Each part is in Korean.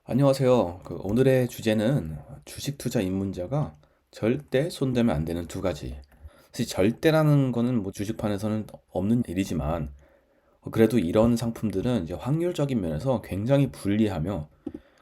안녕하세요. 오늘의 주제는 주식 투자 입문자가 절대 손대면 안 되는 두 가지. 사실 절대라는 거는 뭐 주식판에서는 없는 일이지만 그래도 이런 상품들은 이제 확률적인 면에서 굉장히 불리하며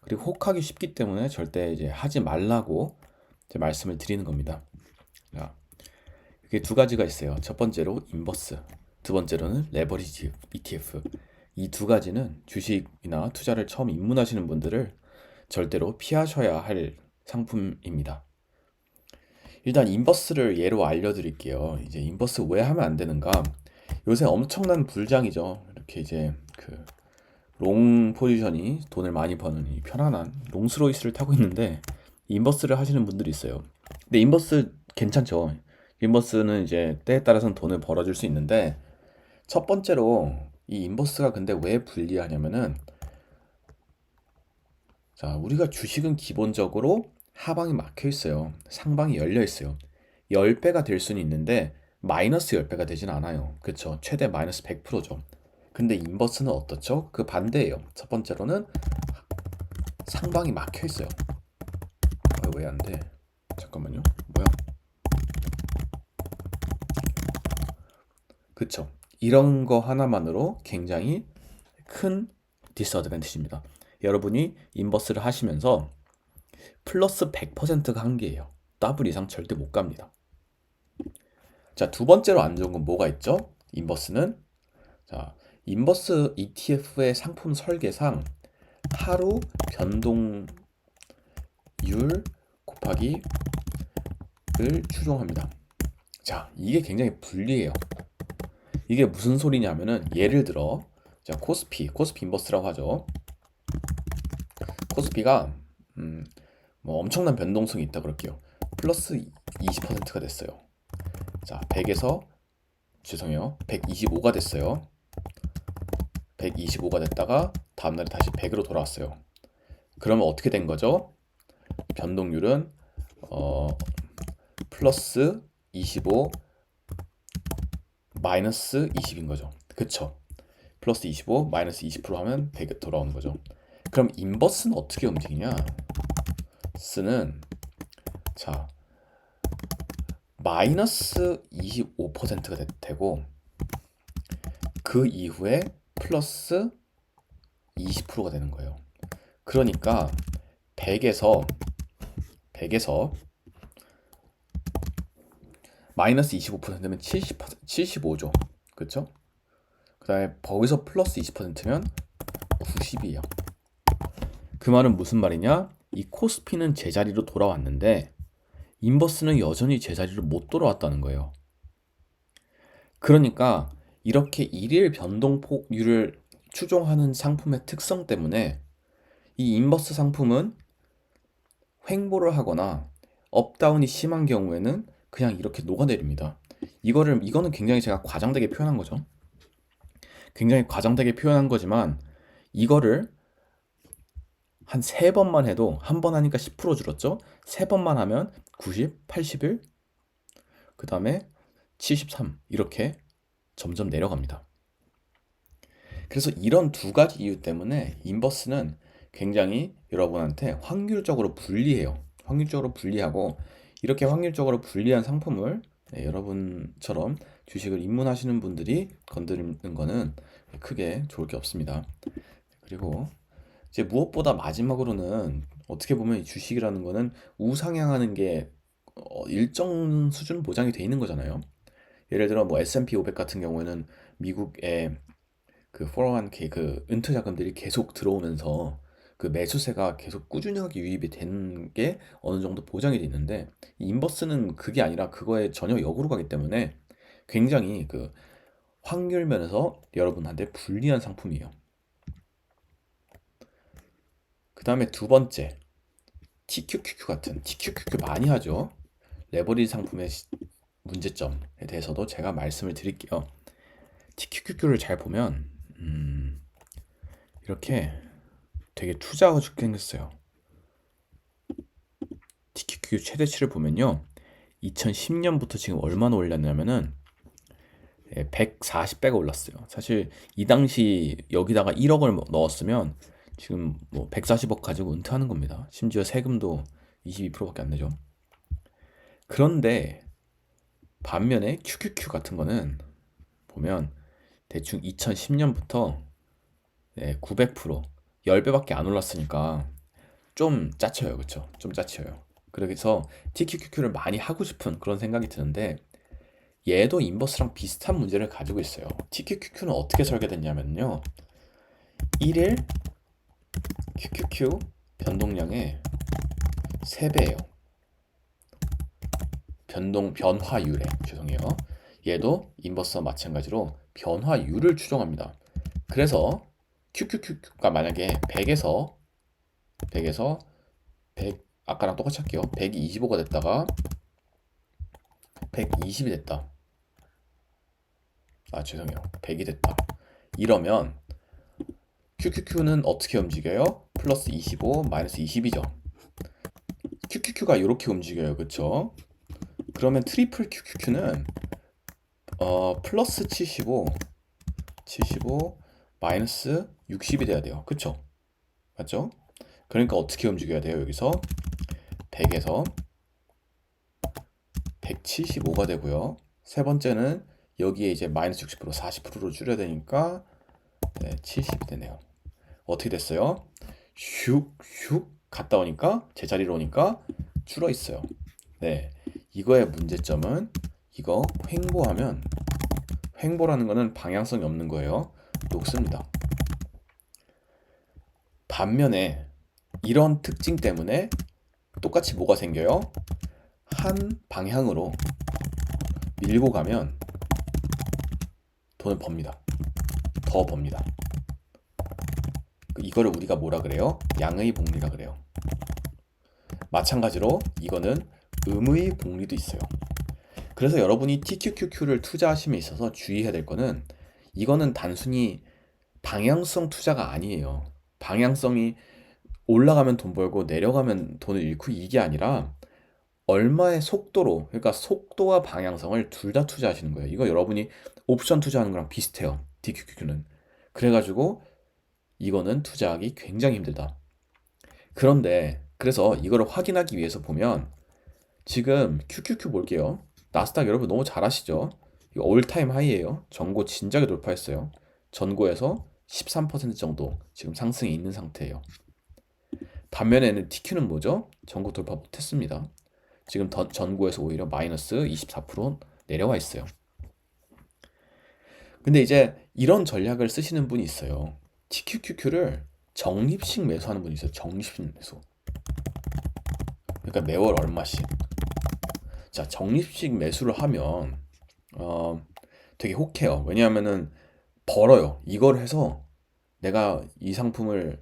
그리고 혹하기 쉽기 때문에 절대 이제 하지 말라고 이제 말씀을 드리는 겁니다. 자, 이게 두 가지가 있어요. 첫 번째로 인버스, 두 번째로는 레버리지 ETF. 이 두 가지는 주식이나 투자를 처음 입문하시는 분들을 절대로 피하셔야 할 상품입니다. 일단 인버스를 예로 알려드릴게요. 이제 인버스 왜 하면 안 되는가? 요새 엄청난 불장이죠. 이렇게 이제 롱 포지션이 돈을 많이 버는 이 편안한 롱스로이스를 타고 있는데 인버스를 하시는 분들이 있어요. 근데 인버스 괜찮죠. 인버스는 이제 때에 따라서는 돈을 벌어줄 수 있는데 첫 번째로 이 인버스가 근데 왜 불리하냐면은 자, 우리가 주식은 기본적으로 하방이 막혀 있어요. 상방이 열려 있어요. 10배가 될 수는 있는데 마이너스 10배가 되진 않아요. 그쵸? 최대 마이너스 100%죠. 근데 인버스는 어떻죠? 그 반대예요. 첫 번째로는 상방이 막혀 있어요. 왜 안 돼? 잠깐만요. 뭐야? 그쵸? 이런 거 하나만으로 굉장히 큰 디스어드밴티지입니다. 여러분이 인버스를 하시면서 플러스 100%가 한계예요. 더블 이상 절대 못 갑니다. 자, 두 번째로 안 좋은 건 뭐가 있죠? 인버스는 자, 인버스 ETF의 상품 설계상 하루 변동율 곱하기 를 추종합니다. 자, 이게 굉장히 불리해요. 이게 무슨 소리냐면은 예를 들어 자, 코스피 인버스라고 하죠. 코스피가 뭐 엄청난 변동성이 있다 그럴게요. 플러스 20%가 됐어요. 자, 100에서 죄송해요. 125가 됐어요. 125가 됐다가 다음날에 다시 100으로 돌아왔어요. 그러면 어떻게 된 거죠? 변동률은 플러스 25 마이너스 20인 거죠. 그쵸? 플러스 25 마이너스 20% 하면 100에 돌아오는 거죠. 그럼 인버스는 어떻게 움직이냐? 스는 자 마이너스 25%가 되고 그 이후에 플러스 20%가 되는 거예요. 그러니까 100에서 마이너스 25%면 75죠. 그쵸? 그 다음에 거기서 플러스 20%면 90이에요. 그 말은 무슨 말이냐? 이 코스피는 제자리로 돌아왔는데 인버스는 여전히 제자리로 못 돌아왔다는 거예요. 그러니까 이렇게 일일 변동폭률을 추종하는 상품의 특성 때문에 이 인버스 상품은 횡보를 하거나 업다운이 심한 경우에는 그냥 이렇게 녹아내립니다. 이거는 굉장히 제가 과장되게 표현한 거죠. 굉장히 과장되게 표현한 거지만 이거를 한 세 번만 해도 한 번 하니까 10% 줄었죠? 세 번만 하면 90, 81, 그 다음에 73 이렇게 점점 내려갑니다. 그래서 이런 두 가지 이유 때문에 인버스는 굉장히 여러분한테 확률적으로 불리해요. 확률적으로 불리하고 이렇게 확률적으로 불리한 상품을 여러분처럼 주식을 입문하시는 분들이 건드리는 거는 크게 좋을 게 없습니다. 그리고 이제 무엇보다 마지막으로는 어떻게 보면 이 주식이라는 거는 우상향하는 게 일정 수준 보장이 돼 있는 거잖아요. 예를 들어 뭐 S&P 500 같은 경우에는 미국의 그 401k 그 은퇴 자금들이 계속 들어오면서 그 매수세가 계속 꾸준하게 유입이 되는 게 어느 정도 보장이 돼 있는데 이 인버스는 그게 아니라 그거에 전혀 역으로 가기 때문에 굉장히 그 확률 면에서 여러분한테 불리한 상품이에요. 그 다음에 두 번째 TQQQ 같은 TQQQ 많이 하죠. 레버리지 상품의 문제점에 대해서도 제가 말씀을 드릴게요. TQQQ를 잘 보면 이렇게 되게 투자하고 싶게 생겼어요. TQQQ 최대치를 보면요. 2010년부터 지금 얼마나 올랐냐면은 140배가 올랐어요. 사실 이 당시 여기다가 1억을 넣었으면 지금 뭐 140억 가지고 은퇴하는 겁니다. 심지어 세금도 22%밖에 안 내죠. 그런데 반면에 QQQ 같은 거는 보면 대충 2010년부터 900% 10배밖에 안 올랐으니까 좀 짜쳐요. 그쵸? 좀 짜쳐요. 그래서 TQQQ를 많이 하고 싶은 그런 생각이 드는데 얘도 인버스랑 비슷한 문제를 가지고 있어요. TQQQ는 어떻게 설계됐냐면요. 1일 QQQ 변동량의 3배예요. 변화율에 죄송해요. 얘도 인버스와 마찬가지로 변화율을 추정합니다. 그래서 QQQ가 만약에 100에서 100 아까랑 똑같이 할게요. 125가 됐다가 120이 됐다. 아 죄송해요. 100이 됐다. 이러면 QQQ는 어떻게 움직여요? 플러스 25 마이너스 20이죠. QQQ가 이렇게 움직여요. 그쵸? 그러면 트리플 QQQ는 플러스 75 마이너스 60이 돼야 돼요. 그쵸? 맞죠? 그러니까 어떻게 움직여야 돼요? 여기서 100에서 175가 되고요. 세 번째는 여기에 이제 마이너스 60% 40%로 줄여야 되니까 70이 되네요. 어떻게 됐어요? 슉슉 갔다 오니까 제자리로 오니까 줄어 있어요. 네, 이거의 문제점은 이거 횡보라는 거는 방향성이 없는 거예요. 녹습니다. 반면에 이런 특징 때문에 똑같이 뭐가 생겨요? 한 방향으로 밀고 가면 돈을 법니다. 더 법니다. 이거를 우리가 뭐라 그래요? 양의 복리라 그래요. 마찬가지로 이거는 음의 복리도 있어요. 그래서 여러분이 TQQQ를 투자하심에 있어서 주의해야 될 거는 이거는 단순히 방향성 투자가 아니에요. 방향성이 올라가면 돈 벌고 내려가면 돈을 잃고 이게 아니라 얼마의 속도로, 그러니까 속도와 방향성을 둘 다 투자하시는 거예요. 이거 여러분이 옵션 투자하는 거랑 비슷해요. DQQQ는. 그래가지고 이거는 투자하기 굉장히 힘들다. 그런데 그래서 이거를 확인하기 위해서 보면 지금 QQQ 볼게요. 나스닥 여러분 너무 잘 아시죠? 이거 올타임 하이예요. 전고 진작에 돌파했어요. 전고에서 13% 정도 지금 상승이 있는 상태예요. 반면에는 TQ는 뭐죠? 전고 돌파 못했습니다. 지금 전고에서 오히려 마이너스 24% 내려와 있어요. 근데 이제 이런 전략을 쓰시는 분이 있어요. TQQQ를 적립식 매수하는 분이 있어요. 적립식 매수. 그러니까 매월 얼마씩. 자, 적립식 매수를 하면 되게 혹해요. 왜냐하면은 벌어요. 이걸 해서 내가 이 상품을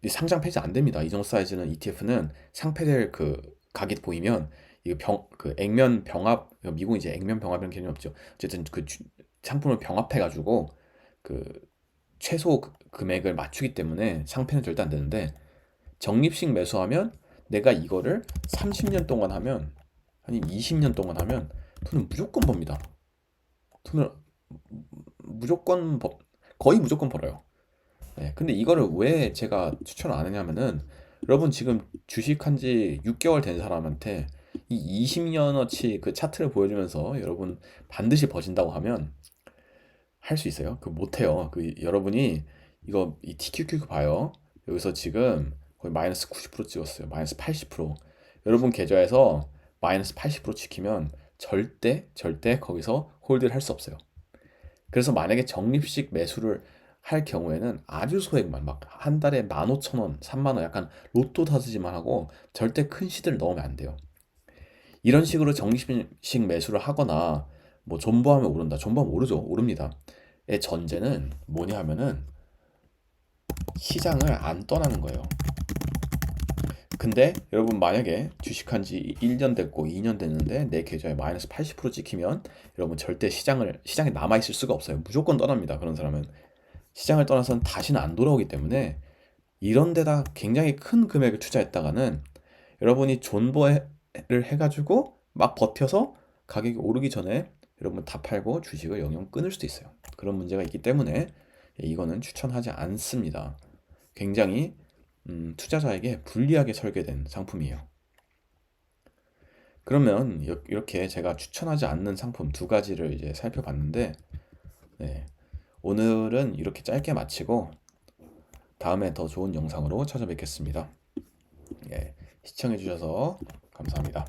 이 상장 폐지 안 됩니다. 이 정도 사이즈는 ETF는 상폐될 그 각이 보이면 이거 그 액면 병합 미국 이제 액면 병합이라는 개념이 없죠. 어쨌든 그 상품을 병합해 가지고 그 최소 금액을 맞추기 때문에 상폐는 절대 안 되는데 적립식 매수하면 내가 이거를 30년 동안 하면 아니 20년 동안 하면 돈을 무조건 법니다. 돈을 무조건 거의 무조건 벌어요. 네, 근데 이거를 왜 제가 추천 안 하냐면은 여러분 지금 주식한 지 6개월 된 사람한테 이 20년어치 그 차트를 보여주면서 여러분 반드시 버진다고 하면 할 수 있어요? 그 못해요. 그 여러분이 이거 이 TQQ 봐요. 여기서 지금 거의 마이너스 90% 찍었어요. 마이너스 80%. 여러분 계좌에서 마이너스 80% 지키면 절대 거기서 홀드를 할 수 없어요. 그래서 만약에 적립식 매수를 할 경우에는 아주 소액만 막 한 달에 15,000원, 3만 원 약간 로또 타듯이만 하고 절대 큰 시드를 넣으면 안 돼요. 이런 식으로 적립식 매수를 하거나 뭐 존버하면 오른다. 존버하면 오르죠. 오릅니다. 의 전제는 뭐냐 하면은 시장을 안 떠나는 거예요. 근데 여러분 만약에 주식한 지 1년 됐고 2년 됐는데 내 계좌에 마이너스 80% 찍히면 여러분 절대 시장에 남아 있을 수가 없어요. 무조건 떠납니다. 그런 사람은 시장을 떠나서는 다시는 안 돌아오기 때문에 이런 데다 굉장히 큰 금액을 투자했다가는 여러분이 존버를 해가지고 막 버텨서 가격이 오르기 전에 여러분 다 팔고 주식을 영영 끊을 수도 있어요. 그런 문제가 있기 때문에 이거는 추천하지 않습니다. 굉장히 투자자에게 불리하게 설계된 상품이에요. 그러면 이렇게 제가 추천하지 않는 상품 두 가지를 이제 살펴봤는데, 네, 오늘은 이렇게 짧게 마치고 다음에 더 좋은 영상으로 찾아뵙겠습니다. 예, 시청해주셔서 감사합니다.